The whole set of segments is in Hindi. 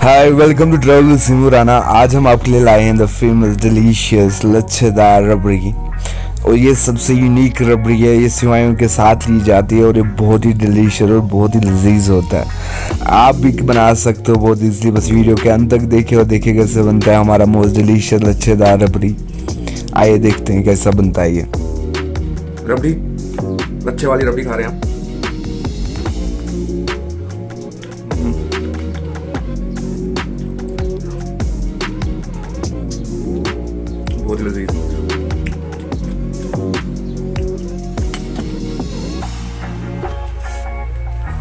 हाय, वेलकम टू ट्रैवल सिमुराना। आज हम आपके लिए लाए हैं the famous delicious lachhedar rabri. और ये सबसे यूनिक रबड़ी है। ये सेवइयों के साथ ली जाती है और ये बहुत ही डिलीशियस और बहुत ही लजीज होता है। आप भी बना सकते हो बहुत ईजिली। बस वीडियो के अंत तक देखिए और देखिए कैसे बनता है हमारा मोस्ट डिलीशियस लच्छेदार रबड़ी। आइए देखते हैं कैसा बनता है ये रबड़ी। लच्छे वाली रबड़ी खा रहे हैं हम। बहुत ही लजीज।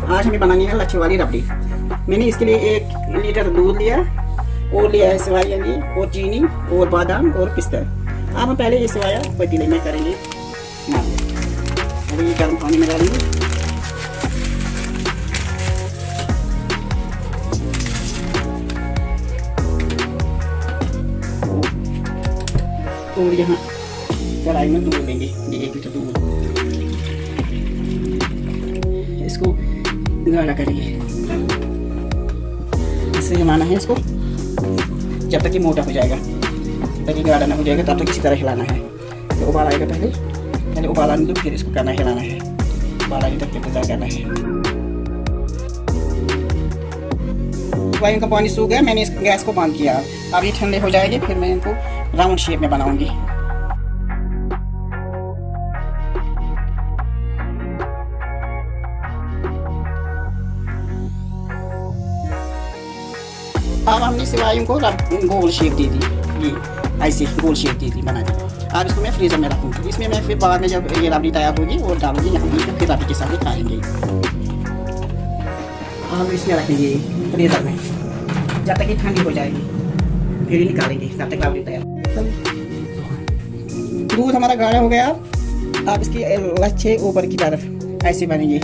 आज हमें बनानी है लच्छे वाली रबड़ी। मैंने इसके लिए 1 लीटर दूध लिया और लिया है सेवइयाँ और चीनी और बादाम और पिस्ता। अब हम पहले ये सेवइयाँ पतीले में करेंगे। अब ये गर्म पानी में डालेंगे। और यहाँ कढ़ाई में दूध लेंगे, ये 1 लीटर दूध। इसको गाढ़ा करेंगे, इससे जमाना है इसको जब तक कि मोटा हो जाएगा, जब तक कि गाढ़ा ना हो जाएगा तब तक इसी तरह हिलाना है। तो उबाल आएगा, पहले उबाल आने दो, फिर इसको करना हिलाना है। उबाल आने तक इंतजार करना है। वाइन का पानी सूख गया, मैंने इस गैस को बंद किया। अब ये ठंडे हो जाएंगे, फिर मैं इनको राउंड शेप में बनाऊंगी। अब हमने सेवइयों को गोल शेप दे दी, ये ऐसे गोल शेप दे दी, बना दी। अब इसको मैं फ्रीजर में रखूँगी। इसमें मैं फिर बाद में जब ये रबड़ी तैयार होगी और डालूंगी यहाँ पर, फिर रबड़ी के साथ खाएंगे। हम इसमें रखेंगे फ्रीजर में जब तक ये ठंडी हो जाएगी, फिर निकालेंगे तब तक रबड़ी तैयार। दूध हमारा गाढ़ा हो गया। अब इसके लच्छे ऊपर की तरफ ऐसे बनेंगे,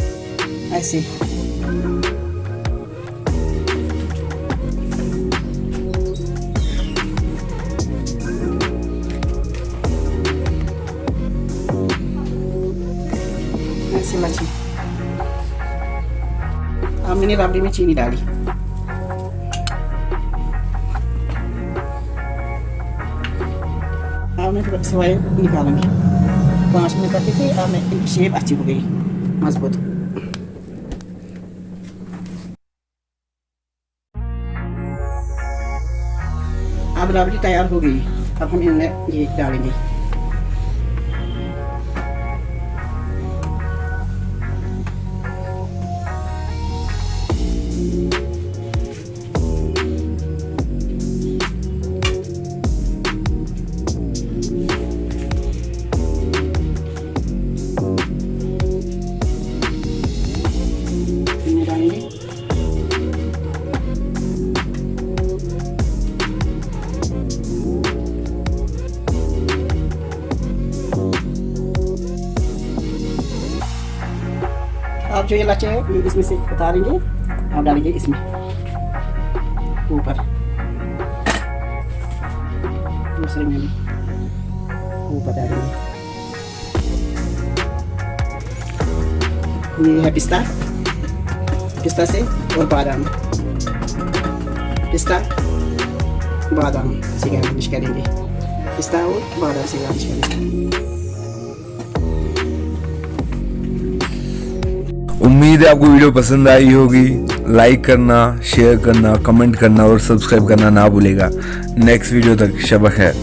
ऐसे। ऐसे लच्छे। अब मैंने रबड़ी में चीनी डाली। अब मैं थोड़ा सेवई निकालूंगी। 5 मिनट करके थे, अब मैं इनकी शेप अच्छी हो गई, मजबूत। अब रबड़ी तैयार हो गई। अब हम इनमें ये डालेंगे। अब जो ये लच्छे है इसमें से उतारेंगे, अब डालेंगे इसमें ऊपर, दूसरे में भी ऊपर डालेंगे। ये है पिस्ता, पिस्ता से और बादाम, पिस्ता बादाम से गार्निश करेंगे। पिस्ता और बादाम से गार्निश करेंगे। उम्मीद है आपको वीडियो पसंद आई होगी। लाइक करना, शेयर करना, कमेंट करना और सब्सक्राइब करना ना भूलेगा। नेक्स्ट वीडियो तक शब खैर।